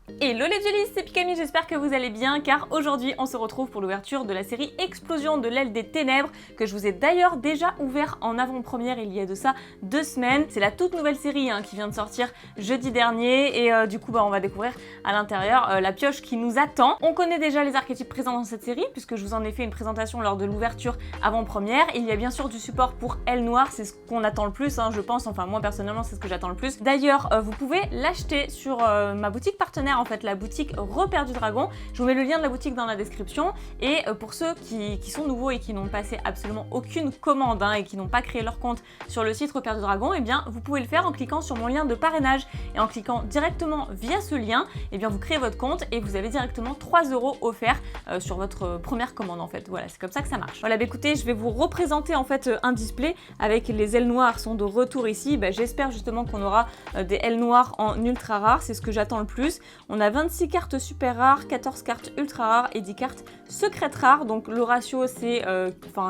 Hello les Julies, c'est Pikami, j'espère que vous allez bien car aujourd'hui on se retrouve pour l'ouverture de la série Explosion de l'aile des ténèbres que je vous ai d'ailleurs déjà ouvert en avant-première il y a de ça 2 semaines. C'est la toute nouvelle série qui vient de sortir jeudi dernier et du coup on va découvrir à l'intérieur la pioche qui nous attend. On connaît déjà les archétypes présents dans cette série puisque je vous en ai fait une présentation lors de l'ouverture avant-première. Il y a bien sûr du support pour aile noire, c'est ce qu'on attend le plus je pense, enfin moi personnellement c'est ce que j'attends le plus. D'ailleurs vous pouvez l'acheter sur ma boutique partenaire en fait, la boutique Repère du Dragon. Je vous mets le lien de la boutique dans la description et pour ceux qui sont nouveaux et qui n'ont passé absolument aucune commande et qui n'ont pas créé leur compte sur le site Repère du Dragon, et bien vous pouvez le faire en cliquant sur mon lien de parrainage et en cliquant directement via ce lien, et bien vous créez votre compte et vous avez directement 3 € offerts sur votre première commande en fait. Voilà, c'est comme ça que ça marche. Voilà, écoutez, je vais vous représenter en fait un display avec les ailes noires sont de retour ici. J'espère justement qu'on aura des ailes noires en ultra rare, c'est ce que j'attends le plus. On a 26 cartes super rares, 14 cartes ultra rares et 10 cartes secrètes rares. Donc le ratio c'est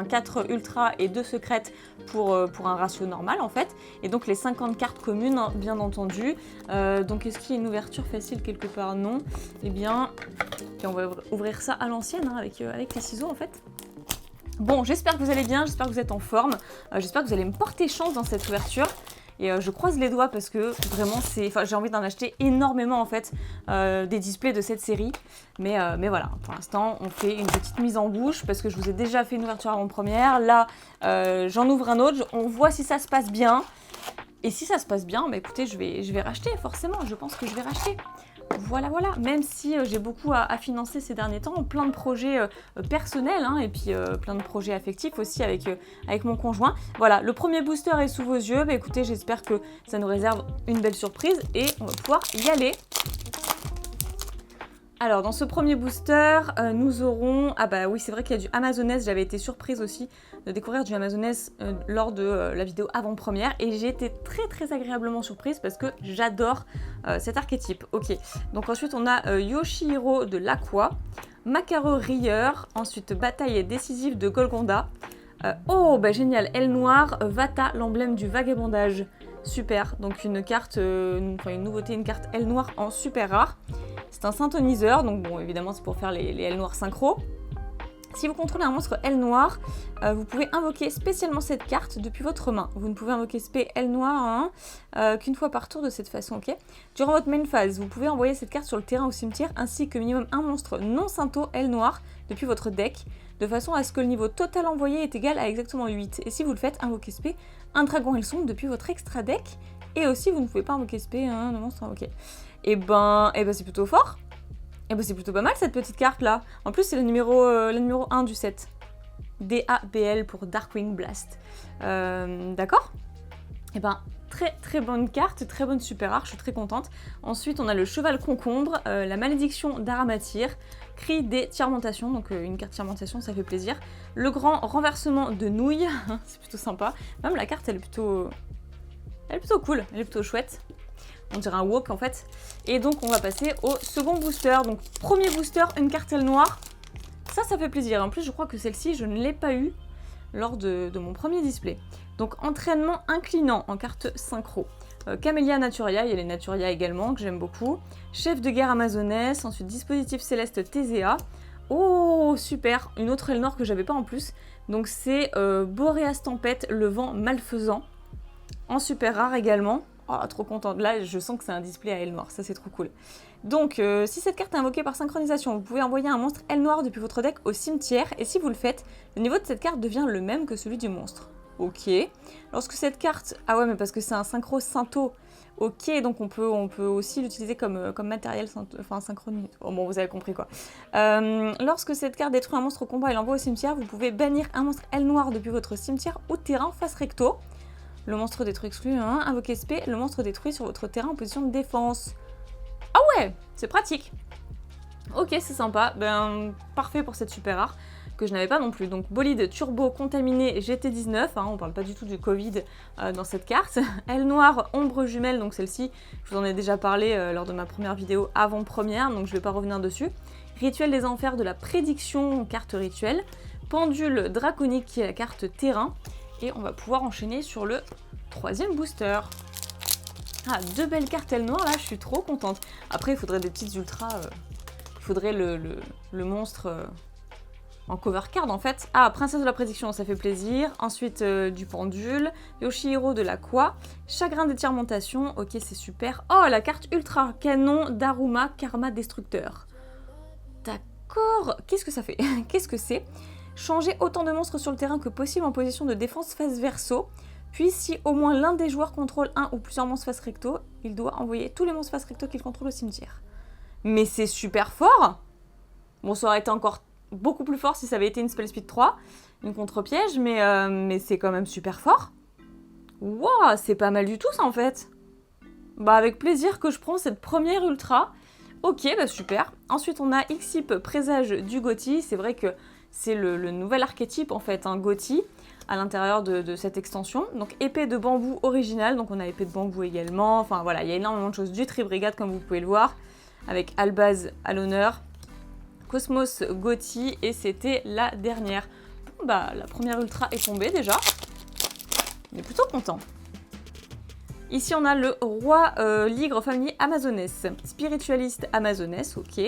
4 ultra et 2 secrètes pour un ratio normal en fait. Et donc les 50 cartes communes bien entendu. Donc est-ce qu'il y a une ouverture facile quelque part? Non. Eh bien, on va ouvrir ça à l'ancienne avec les ciseaux en fait. Bon, j'espère que vous allez bien, j'espère que vous êtes en forme. J'espère que vous allez me porter chance dans cette ouverture. Et je croise les doigts parce que vraiment j'ai envie d'en acheter énormément en fait des displays de cette série. Mais voilà, pour l'instant on fait une petite mise en bouche parce que je vous ai déjà fait une ouverture avant-première. Là j'en ouvre un autre, on voit si ça se passe bien. Et si ça se passe bien, écoutez, je vais racheter forcément, je pense que je vais racheter. Voilà, même si j'ai beaucoup à financer ces derniers temps, plein de projets personnels et puis plein de projets affectifs aussi avec mon conjoint. Voilà, le premier booster est sous vos yeux. Écoutez, j'espère que ça nous réserve une belle surprise et on va pouvoir y aller. Alors dans ce premier booster, nous aurons... Ah bah oui, c'est vrai qu'il y a du Amazoness, j'avais été surprise aussi de découvrir du Amazoness lors de la vidéo avant-première et j'ai été très agréablement surprise parce que j'adore cet archétype. Ok, donc ensuite on a Yoshihiro de l'Aqua, Macaro Rieur, ensuite Bataille décisive de Golconda. Génial, aile noire, Vata, l'emblème du vagabondage. Super, donc une carte, une nouveauté, une carte aile noire en super rare. C'est un synthoniseur, donc bon, évidemment c'est pour faire les ailes noires synchro. Si vous contrôlez un monstre aile noire, vous pouvez invoquer spécialement cette carte depuis votre main. Vous ne pouvez invoquer spé aile noire qu'une fois par tour de cette façon, ok. Durant votre main phase, vous pouvez envoyer cette carte sur le terrain ou cimetière ainsi que minimum un monstre non syntho aile noire depuis votre deck, de façon à ce que le niveau total envoyé est égal à exactement 8. Et si vous le faites, invoquez spé un dragon aile sombre depuis votre extra deck, et aussi vous ne pouvez pas invoquer spé un monstre invoqué. Et c'est plutôt fort. Et c'est plutôt pas mal cette petite carte là. En plus c'est le numéro 1 du set. DABL pour Darkwing Blast. D'accord. Et très bonne carte, très bonne super rare, je suis très contente. Ensuite on a le cheval concombre, la malédiction d'Aramatyr, cri des Tirementation, donc une carte Tirementation, ça fait plaisir. Le grand renversement de nouilles, c'est plutôt sympa. Même la carte elle est plutôt cool, elle est plutôt chouette. On dirait un walk en fait. Et donc on va passer au second booster. Donc premier booster, une carte aile noire. Ça fait plaisir. En plus je crois que celle-ci je ne l'ai pas eue lors de mon premier display. Donc entraînement inclinant en carte synchro. Camélia Naturia, il y a les Naturia également que j'aime beaucoup. Chef de guerre Amazoness, ensuite dispositif céleste Thésea. Oh super, une autre aile noire que j'avais pas en plus. Donc c'est Boreas Tempête, le vent malfaisant. En super rare également. Oh, trop contente. Là, je sens que c'est un display à aile noire. Ça, c'est trop cool. Donc, si cette carte est invoquée par synchronisation, vous pouvez envoyer un monstre aile noire depuis votre deck au cimetière. Et si vous le faites, le niveau de cette carte devient le même que celui du monstre. Ok. Lorsque cette carte... Ah ouais, mais parce que c'est un synchro syntho. Ok, donc on peut aussi l'utiliser comme matériel synchronisé. Oh, bon, vous avez compris quoi. Lorsque cette carte détruit un monstre au combat et l'envoie au cimetière, vous pouvez bannir un monstre aile noire depuis votre cimetière ou terrain face recto. Le monstre détruit exclu, invoquer spé, le monstre détruit sur votre terrain en position de défense. Ah ouais, c'est pratique. Ok, c'est sympa. Parfait pour cette super rare que je n'avais pas non plus. Donc bolide turbo contaminé GT19, on parle pas du tout du Covid dans cette carte. Aile noire ombre jumelle, donc celle-ci, je vous en ai déjà parlé lors de ma première vidéo avant-première, donc je vais pas revenir dessus. Rituel des enfers de la prédiction, carte rituelle. Pendule draconique qui est la carte terrain. Et on va pouvoir enchaîner sur le troisième booster. Ah, 2 belles cartes ailes noires là, je suis trop contente. Après, il faudrait des petites ultras. Il faudrait le monstre en cover card en fait. Ah, princesse de la prédiction, ça fait plaisir. Ensuite, du pendule. Yoshihiro de la Quoi. Chagrin d'étirmentation, ok, c'est super. Oh, la carte ultra canon d'Aruma Karma Destructeur. D'accord. Qu'est-ce que ça fait? Qu'est-ce que c'est? Changer autant de monstres sur le terrain que possible en position de défense face verso. Puis, si au moins l'un des joueurs contrôle un ou plusieurs monstres face recto, il doit envoyer tous les monstres face recto qu'il contrôle au cimetière. Mais c'est super fort! Bon, ça aurait été encore beaucoup plus fort si ça avait été une Spell Speed 3, une contre-piège, mais c'est quand même super fort. Wouah, c'est pas mal du tout ça en fait. Bah, avec plaisir que je prends cette première ultra. Ok, bah super. Ensuite, on a Xyp Présage du Gothi. C'est vrai que c'est le nouvel archétype en fait, un Gothi, à l'intérieur de cette extension. Donc épée de bambou originale, donc on a épée de bambou également. Enfin voilà, il y a énormément de choses du Tri-Brigade comme vous pouvez le voir, avec Albaz à l'honneur, Cosmos Gothi, et c'était la dernière. Bon, bah la première ultra est tombée déjà. On est plutôt content. Ici, on a le roi ligre familier Amazoness, spiritualiste Amazoness, ok.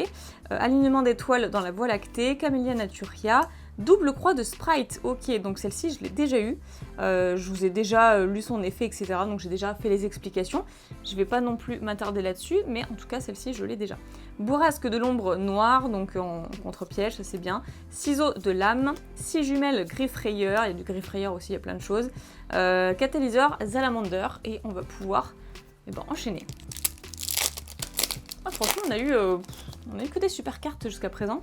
Alignement d'étoiles dans la Voie lactée, Camélia Naturia, double croix de Sprite, ok. Donc celle-ci, je l'ai déjà eue. Je vous ai déjà lu son effet, etc. Donc j'ai déjà fait les explications. Je ne vais pas non plus m'attarder là-dessus, mais en tout cas, celle-ci, je l'ai déjà. Bourrasque de l'ombre noire, donc en contre-piège, ça c'est bien. Ciseaux de l'âme, 6 jumelles griffrayeur, il y a du griffrayeur aussi, il y a plein de choses. Catalyseur Salamander, et on va pouvoir enchaîner. Ah, franchement, on a eu que des super cartes jusqu'à présent.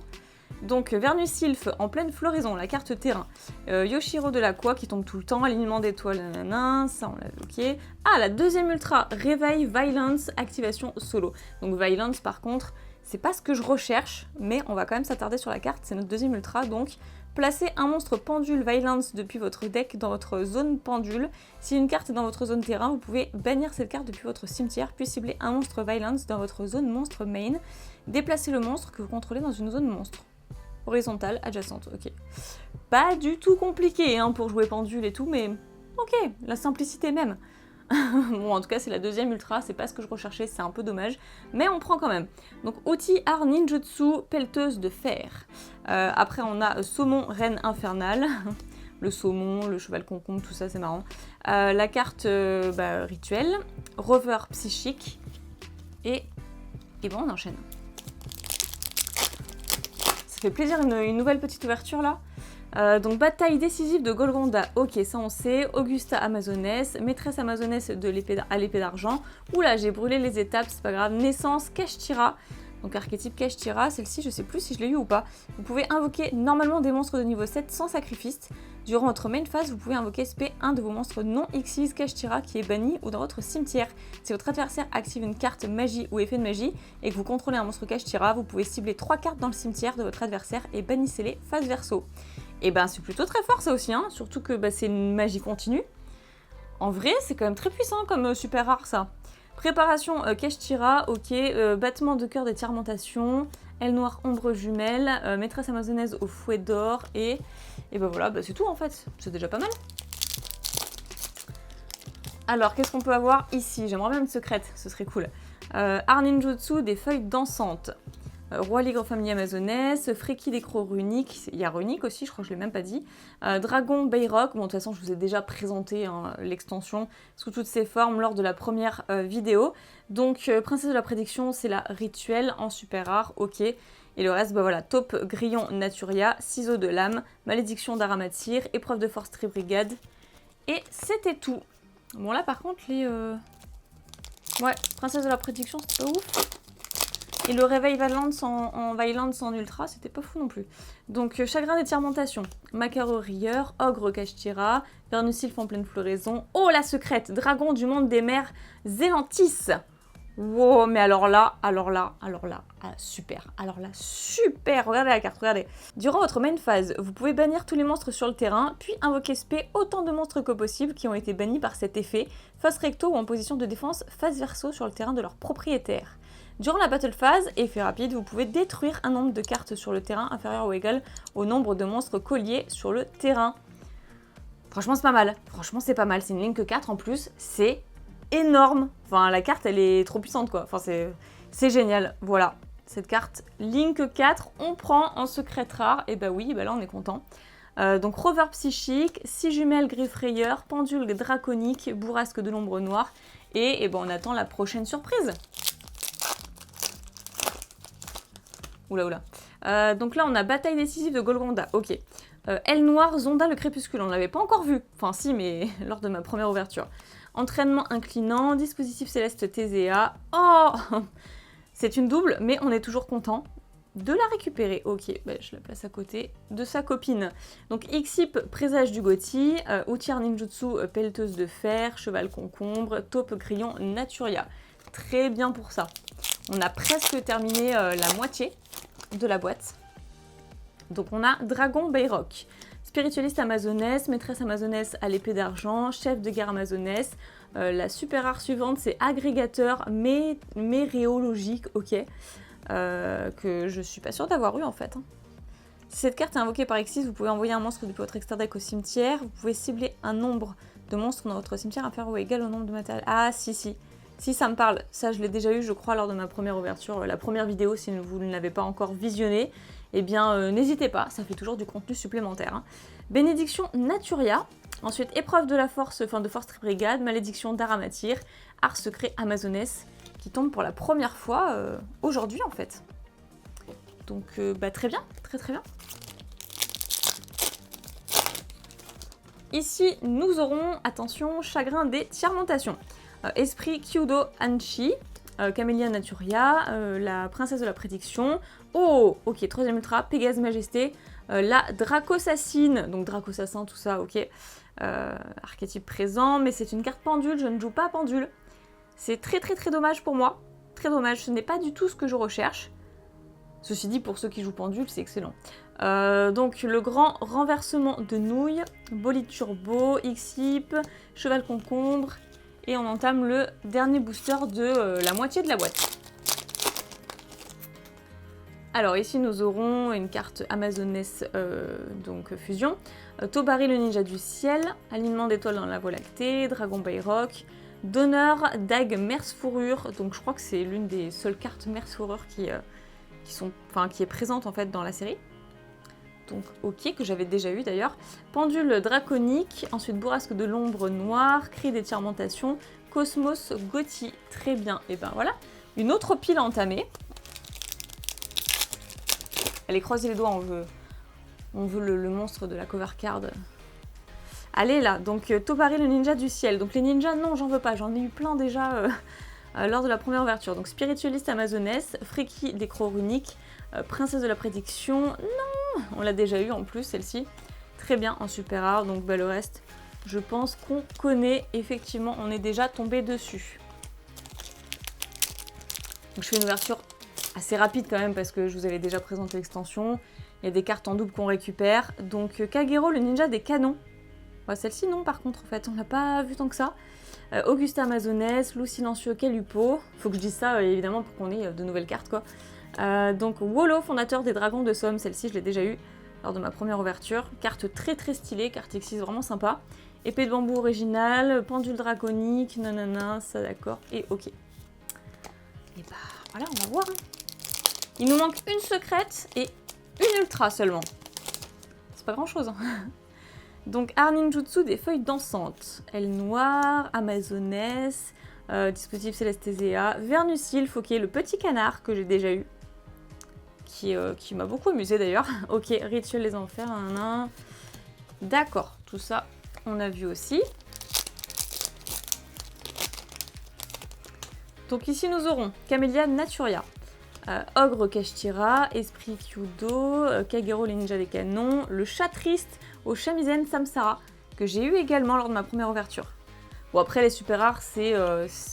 Donc Vernusylph en pleine floraison, la carte terrain. Yoshihiro de la Quoi qui tombe tout le temps, alignement d'étoiles, nanana, ça on l'a ok. Ah, la deuxième ultra, réveil, violence, activation solo. Donc violence par contre, c'est pas ce que je recherche, mais on va quand même s'attarder sur la carte, c'est notre deuxième ultra. Donc placez un monstre pendule violence depuis votre deck dans votre zone pendule. Si une carte est dans votre zone terrain, vous pouvez bannir cette carte depuis votre cimetière, puis cibler un monstre violence dans votre zone monstre main. Déplacez le monstre que vous contrôlez dans une zone monstre. Horizontale, adjacente, ok. Pas du tout compliqué hein, pour jouer pendule et tout, mais ok, la simplicité même. Bon, en tout cas, c'est la deuxième ultra, c'est pas ce que je recherchais, c'est un peu dommage, mais on prend quand même. Donc, outil art ninjutsu, pelleteuse de fer. Après, on a saumon, reine infernale. Le saumon, le cheval concombre, tout ça, c'est marrant. La carte rituelle, rover psychique, et bon, on enchaîne. Ça fait plaisir, une nouvelle petite ouverture là. Donc bataille décisive de Golgonda, ok ça on sait. Augusta Amazoness, maîtresse Amazoness de à l'épée d'argent. Oula, j'ai brûlé les étapes, c'est pas grave. Naissance Kashtira, donc archétype Kashtira, celle-ci je sais plus si je l'ai eu ou pas. Vous pouvez invoquer normalement des monstres de niveau 7 sans sacrifice. Durant votre main phase, vous pouvez invoquer SP un de vos monstres non Xyz Kashtira qui est banni ou dans votre cimetière. Si votre adversaire active une carte magie ou effet de magie et que vous contrôlez un monstre Kashtira, vous pouvez cibler 3 cartes dans le cimetière de votre adversaire et bannissez-les face verso. Et ben c'est plutôt très fort ça aussi, hein, surtout que c'est une magie continue. En vrai, c'est quand même très puissant comme super rare ça. Préparation Kashtira, ok. Battement de cœur d'étirmentation, aile noire ombre jumelle, maîtresse amazonnaise au fouet d'or, et ben voilà, c'est tout en fait, c'est déjà pas mal. Alors, qu'est-ce qu'on peut avoir ici? J'aimerais bien une secrète, ce serait cool. Art ninjutsu, des feuilles dansantes. Roi ligre famille amazonnaise, Freki des crocs runiques, il y a runique aussi, je crois que je l'ai même pas dit. Dragon Bayrock, bon de toute façon je vous ai déjà présenté hein, l'extension sous toutes ses formes lors de la première vidéo. Donc princesse de la prédiction, c'est la rituelle en super rare, ok. Et le reste, voilà, taupe grillon Naturia, ciseaux de l'âme, malédiction d'Aramatyr, épreuve de force Tri-Brigade. Et c'était tout. Bon là par contre les... Ouais, princesse de la prédiction, c'était pas ouf. Et le réveil Violence en Violence en ultra, c'était pas fou non plus. Donc, chagrin d'étirmentation, Macaro Rieur, Ogre Kashtira, Vernusylph en pleine floraison. Oh, la secrète, Dragon du monde des mers, Zélantis. Wow, mais alors là, super. Alors là, super. Regardez la carte, regardez. Durant votre main phase, vous pouvez bannir tous les monstres sur le terrain, puis invoquer SP autant de monstres que possible qui ont été bannis par cet effet, face recto ou en position de défense face verso sur le terrain de leur propriétaire. Durant la battle phase, effet rapide, vous pouvez détruire un nombre de cartes sur le terrain inférieur ou égal au nombre de monstres colliers sur le terrain. Franchement, c'est pas mal. Franchement, c'est pas mal. C'est une ligne que 4 en plus. C'est énorme. Enfin, la carte, elle est trop puissante, quoi. Enfin, c'est génial. Voilà, cette carte Link 4, on prend en secret rare. Et bah oui, bah là, on est content. Donc, rover psychique, 6 jumelles griffe-rayeur, pendule draconique, bourrasque de l'ombre noire. Et ben, on attend la prochaine surprise. Oula. Donc là, on a bataille décisive de Golgonda. Ok. Aile noire, Zonda le crépuscule. On ne l'avait pas encore vu. Enfin, si, mais lors de ma première ouverture. Entraînement inclinant, dispositif céleste TZA. Oh c'est une double, mais on est toujours content de la récupérer. Ok, bah, je la place à côté de sa copine. Donc Xyp, présage du Gothi, Outière ninjutsu, pelleteuse de fer, cheval concombre, taupe grillon Naturia. Très bien pour ça. On a presque terminé la moitié de la boîte. Donc on a Dragon Bayrock, spiritualiste amazonesse, maîtresse amazonesse à l'épée d'argent, chef de guerre amazonesse. La super rare suivante, c'est agrégateur méréologique, ok, que je suis pas sûre d'avoir eu en fait. Si cette carte est invoquée par Xyz, vous pouvez envoyer un monstre depuis votre extra deck au cimetière. Vous pouvez cibler un nombre de monstres dans votre cimetière inférieur ou égal au nombre de matériel. Ah si, ça me parle. Ça, je l'ai déjà eu, je crois, lors de ma première ouverture, la première vidéo, si vous ne l'avez pas encore visionnée. Eh bien, n'hésitez pas, ça fait toujours du contenu supplémentaire. Bénédiction Naturia. Ensuite, épreuve de la force, enfin de force brigade, malédiction d'Aramatyr, art secret amazonesse, qui tombe pour la première fois aujourd'hui en fait. Donc, bah, très bien, très bien. Ici, nous aurons, attention, chagrin des tiers-montations. Esprit Kyudo Anchi, Camélia Naturia, la princesse de la prédiction. Oh, ok, troisième ultra, Pégase Majesté, la Dracossassine, donc Dracosassin, tout ça, ok. Archétype présent, mais c'est une carte pendule, je ne joue pas pendule. C'est très dommage pour moi, très dommage, ce n'est pas du tout ce que je recherche. Ceci dit, pour ceux qui jouent pendule, c'est excellent. Donc le grand renversement de nouilles, bolide turbo, Xyp, cheval concombre, et on entame le dernier booster de la moitié de la boîte. Alors ici nous aurons une carte amazonesse, donc fusion, Tobari le ninja du ciel, alignement d'étoiles dans la voie lactée, Dragon Bayrock, donneur dague merce fourrure, donc je crois que c'est l'une des seules cartes merce fourrure qui est présente en fait dans la série. Donc ok, que j'avais déjà eu d'ailleurs. Pendule draconique, ensuite bourrasque de l'ombre noire, cri d'étirmentation, Cosmos Gothi, très bien. Et ben voilà, une autre pile à entamer. Allez, croisez les doigts, on veut le monstre de la cover card. Allez là, donc Tobari le ninja du ciel. Donc les ninjas, non, j'en veux pas, j'en ai eu plein déjà lors de la première ouverture. Donc spiritualiste amazonesse, Freki des crocs runiques, princesse de la prédiction, non, on l'a déjà eu en plus celle-ci. Très bien, en super rare, donc bah, le reste, je pense qu'on connaît, effectivement, on est déjà tombé dessus. Donc je fais une ouverture assez rapide quand même parce que je vous avais déjà présenté l'extension. Il y a des cartes en double qu'on récupère. Donc Kagero, le ninja des canons. Ouais, celle-ci non par contre en fait, on l'a pas vu tant que ça. Augusta amazonesse, loup silencieux Calupo. Faut que je dise ça évidemment pour qu'on ait de nouvelles cartes quoi. Donc Wolo, fondateur des dragons de Somme. Celle-ci je l'ai déjà eu lors de ma première ouverture. Carte très stylée, carte Xyz vraiment sympa. Épée de bambou originale, pendule draconique, nanana, ça d'accord, et ok. Et bah voilà, on va voir. Hein. Il nous manque une secrète et une ultra seulement. C'est pas grand chose. Hein. Donc art ninjutsu des feuilles dansantes. Aile noire, amazonesse, dispositif célestésia, Vernusilph, ok, le petit canard que j'ai déjà eu. Qui m'a beaucoup amusé d'ailleurs. Ok, rituel des enfers, d'accord, tout ça on a vu aussi. Donc ici nous aurons Camélia Naturia, Ogre Kashtira, Esprit Kyudo, Kagero les ninjas des canons, le chat triste au Shamisen Samsara, que j'ai eu également lors de ma première ouverture. Bon après les super rares c'est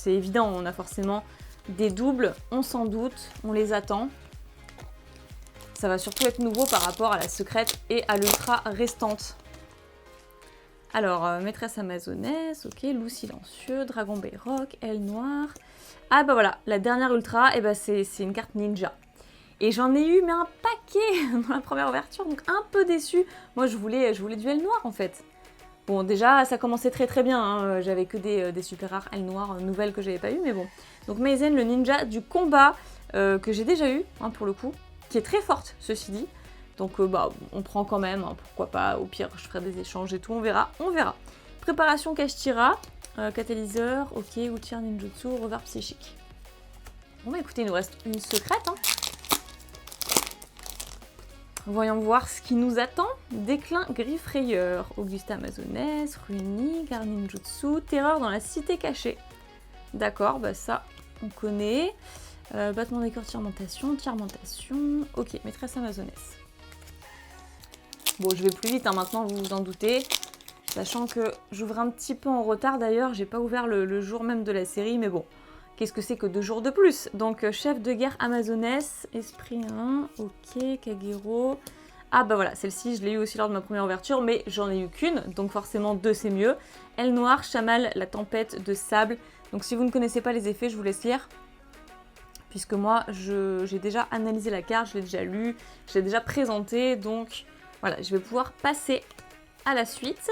évident, on a forcément des doubles, on s'en doute, on les attend. Ça va surtout être nouveau par rapport à la secrète et à l'ultra restante. Alors, maîtresse amazonesse, ok, loup silencieux, dragon bayrock, aile noire. Ah bah voilà, la dernière ultra, et bah c'est une carte ninja. Et j'en ai eu mais un paquet dans la première ouverture, donc un peu déçue. Moi je voulais du aile noire en fait. Bon, déjà, ça commençait très très bien, hein. J'avais que des super rares ailes noires nouvelles que j'avais pas eu, mais bon. Donc Maizen, le ninja du combat, que j'ai déjà eu, hein, pour le coup, qui est très forte, ceci dit. Donc bah, on prend quand même, hein, pourquoi pas, au pire je ferai des échanges et tout, on verra. Préparation Kashtira, catalyseur, ok, outil ninjutsu, revers psychique. Bon bah écoutez, il nous reste une secrète, hein. Voyons voir ce qui nous attend. Déclin Griffrayeur, Augusta Amazonesse, Runi, Ninjutsu, Terreur dans la cité cachée. D'accord, bah ça on connaît. Battement des corps, Tirmentation, ok, Maîtresse Amazonesse. Bon, je vais plus vite, hein, maintenant, vous vous en doutez. Sachant que j'ouvre un petit peu en retard d'ailleurs, j'ai pas ouvert le jour même de la série, mais bon, qu'est-ce que c'est que 2 jours de plus? Donc, chef de guerre amazonesse, esprit 1, ok, Kagero. Ah bah voilà, celle-ci, je l'ai eu aussi lors de ma première ouverture, mais j'en ai eu qu'une, donc forcément 2 c'est mieux. Aile noire, Chamal, la tempête de sable. Donc si vous ne connaissez pas les effets, je vous laisse lire. Puisque moi, j'ai déjà analysé la carte, je l'ai déjà lu, je l'ai déjà présenté, donc voilà, je vais pouvoir passer à la suite.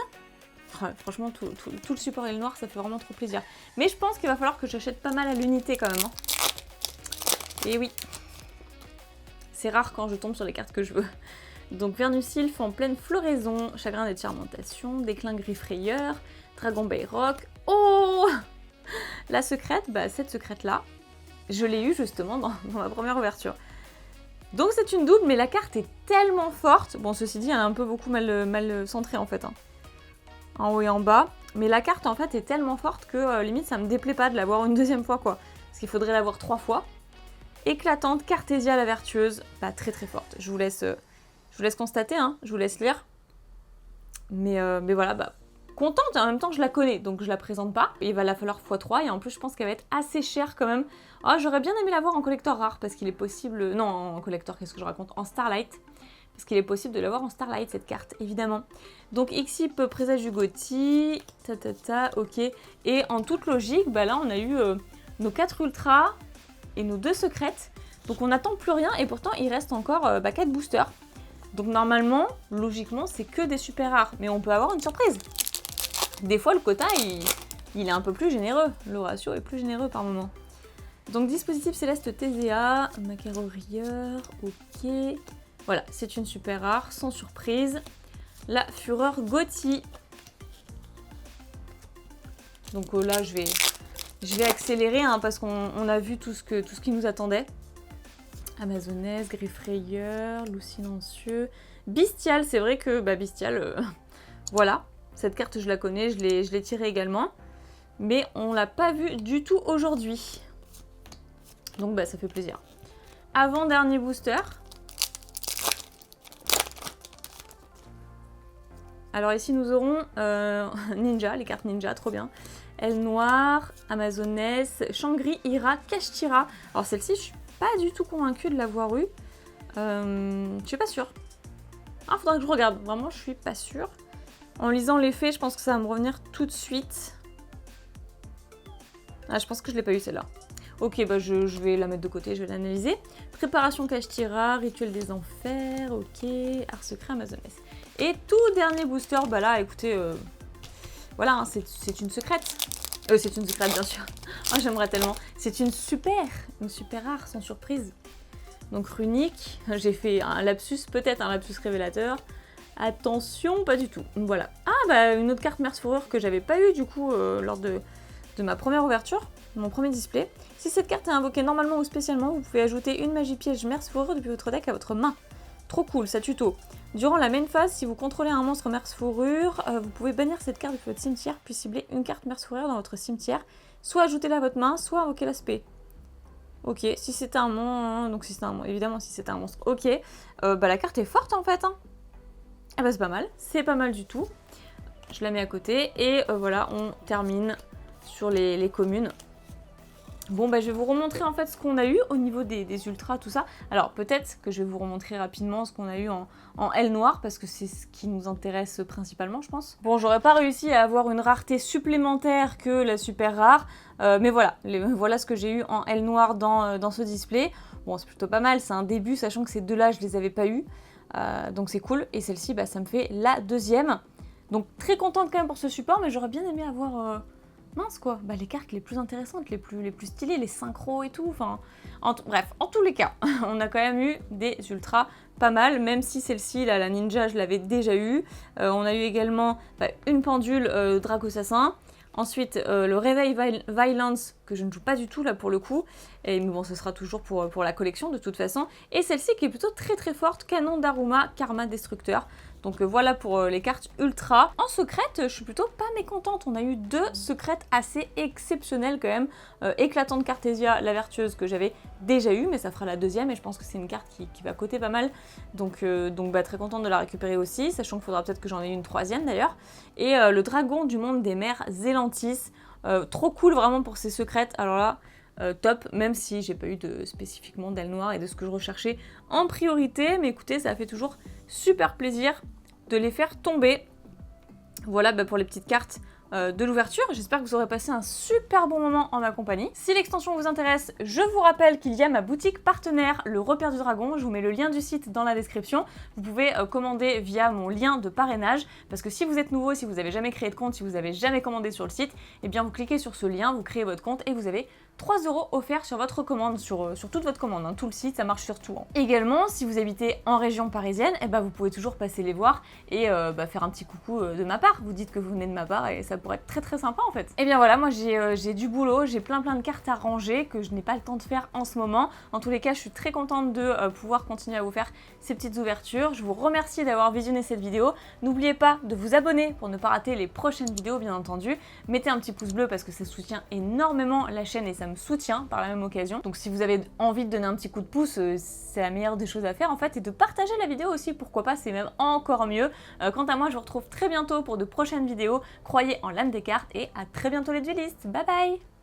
Ouais, franchement, tout le support aile noire, ça fait vraiment trop plaisir. Mais je pense qu'il va falloir que j'achète pas mal à l'unité quand même, hein. Et oui, c'est rare quand je tombe sur les cartes que je veux. Donc Vernusilphe en pleine floraison, Chagrin des Tirmentations, Déclin Griffrayeur, Dragon Bayrock. Oh, la secrète, bah cette secrète-là, je l'ai eue justement dans ma première ouverture. Donc c'est une double, mais la carte est tellement forte. Bon, ceci dit, elle est un peu beaucoup mal centrée en fait, hein, en haut et en bas. Mais la carte en fait est tellement forte que limite ça me déplaît pas de l'avoir une deuxième fois, quoi. Parce qu'il faudrait l'avoir 3 fois. Éclatante, Cartésia la vertueuse, bah très très forte. Je vous laisse constater, hein, je vous laisse lire. Mais voilà, bah contente, et en même temps je la connais, donc je la présente pas. Il va la falloir x3, et en plus je pense qu'elle va être assez chère quand même. Oh, j'aurais bien aimé l'avoir en collector rare, parce qu'il est possible... Non, en collector, qu'est-ce que je raconte? En Starlight. Parce qu'il est possible de l'avoir en Starlight, cette carte, évidemment. Donc Xyp, présage du Gothi, ok. Et en toute logique, bah là on a eu nos 4 ultras et nos 2 secrètes. Donc on n'attend plus rien, et pourtant il reste encore 4 boosters. Donc normalement, logiquement, c'est que des super rares. Mais on peut avoir une surprise. Des fois, le quota, il est un peu plus généreux. Le ratio est plus généreux par moment. Donc dispositif céleste TZA, Macaro Rieur, ok. Voilà, c'est une super rare, sans surprise. La Fureur Gothi. Donc là, je vais accélérer, hein, parce qu'on a vu tout ce qui nous attendait. Amazonesse, Griffrayeur, Loup silencieux, Bestial, c'est vrai que Bestial, voilà, cette carte je la connais, je l'ai tirée également, mais on l'a pas vue du tout aujourd'hui, donc ça fait plaisir. Avant-dernier booster. Alors ici nous aurons Ninja, les cartes Ninja, trop bien. Aile noire, Amazonesse, Shangri-Ira, Kashtira. Alors celle-ci, je suis pas du tout convaincue de l'avoir eu. Je suis pas sûre. Ah, faudra que je regarde. Vraiment, je suis pas sûre. En lisant les faits, je pense que ça va me revenir tout de suite. Ah, je pense que je l'ai pas eu celle-là. Ok, je vais la mettre de côté, je vais l'analyser. Préparation Kashtira, Rituel des Enfers, ok. Art secret Amazonesse. Et tout dernier booster, là, écoutez, voilà, hein, c'est une secrète. C'est une secrète, bien sûr. Oh, j'aimerais tellement. C'est une super rare, sans surprise. Donc runique, j'ai fait un lapsus, peut-être un lapsus révélateur. Attention, pas du tout. Voilà. Ah, une autre carte Merce Fourrure que j'avais pas eu du coup lors de ma première ouverture, mon premier display. Si cette carte est invoquée normalement ou spécialement, vous pouvez ajouter une magie piège Merce Fourrure depuis votre deck à votre main. Trop cool, ça tuto. Durant la main phase, si vous contrôlez un monstre Merce Fourrure, vous pouvez bannir cette carte depuis votre cimetière, puis cibler une carte Merce Fourrure dans votre cimetière, soit ajouter-la à votre main, soit invoquer l'aspect. Ok, si c'était un monstre, donc si c'était un monstre, évidemment si c'était un monstre, ok. La carte est forte en fait, hein. Ah c'est pas mal du tout. Je la mets à côté, et voilà, on termine sur les communes. Bon, je vais vous remontrer en fait ce qu'on a eu au niveau des ultras, tout ça. Alors peut-être que je vais vous remontrer rapidement ce qu'on a eu en aile noire, parce que c'est ce qui nous intéresse principalement, je pense. Bon, j'aurais pas réussi à avoir une rareté supplémentaire que la super rare, mais voilà, voilà ce que j'ai eu en aile noire dans ce display. Bon, c'est plutôt pas mal, c'est un début, sachant que ces deux-là, je les avais pas eu, donc c'est cool. Et celle-ci, ça me fait la deuxième. Donc très contente quand même pour ce support, mais j'aurais bien aimé avoir... mince quoi, bah les cartes les plus intéressantes, les plus stylées, les synchros et tout, enfin... Bref, en tous les cas, on a quand même eu des ultras pas mal, même si celle-ci, là, la ninja, je l'avais déjà eu. On a eu également une pendule Draco-Assassin. Ensuite, le Réveil Violence, que je ne joue pas du tout là pour le coup, mais bon, ce sera toujours pour la collection de toute façon. Et celle-ci qui est plutôt très très forte, Canon d'Aruma, Karma Destructeur. Donc voilà pour les cartes ultra. En secrète, je suis plutôt pas mécontente. On a eu 2 secrètes assez exceptionnelles quand même. Éclatante Cartesia, la vertueuse, que j'avais déjà eu, mais ça fera la deuxième et je pense que c'est une carte qui va coter pas mal. Donc très contente de la récupérer aussi, sachant qu'il faudra peut-être que j'en ai une troisième d'ailleurs. Et le dragon du monde des mers, Zélantis. Trop cool vraiment pour ces secrètes. Alors là, top, même si j'ai pas eu spécifiquement d'ailes noires et de ce que je recherchais en priorité. Mais écoutez, ça fait toujours super plaisir de les faire tomber. Voilà pour les petites cartes de l'ouverture. J'espère que vous aurez passé un super bon moment en ma compagnie. Si l'extension vous intéresse, je vous rappelle qu'il y a ma boutique partenaire, le Repère du Dragon. Je vous mets le lien du site dans la description. Vous pouvez commander via mon lien de parrainage, parce que si vous êtes nouveau, si vous n'avez jamais créé de compte, si vous n'avez jamais commandé sur le site, eh bien vous cliquez sur ce lien, vous créez votre compte et vous avez 3 € offerts sur votre commande, sur toute votre commande, hein. Tout le site, ça marche sur tout. Hein. Également, si vous habitez en région parisienne, eh ben, vous pouvez toujours passer les voir et faire un petit coucou de ma part. Vous dites que vous venez de ma part et ça pourrait être très très sympa en fait. Et bien voilà, moi j'ai du boulot, j'ai plein de cartes à ranger que je n'ai pas le temps de faire en ce moment. En tous les cas, je suis très contente de pouvoir continuer à vous faire ces petites ouvertures. Je vous remercie d'avoir visionné cette vidéo. N'oubliez pas de vous abonner pour ne pas rater les prochaines vidéos, bien entendu. Mettez un petit pouce bleu parce que ça soutient énormément la chaîne et ça me soutient par la même occasion. Donc si vous avez envie de donner un petit coup de pouce, c'est la meilleure des choses à faire en fait, et de partager la vidéo aussi, pourquoi pas, c'est même encore mieux. Quant à moi, je vous retrouve très bientôt pour de prochaines vidéos. Croyez en l'âme des cartes et à très bientôt les duelistes. Bye bye!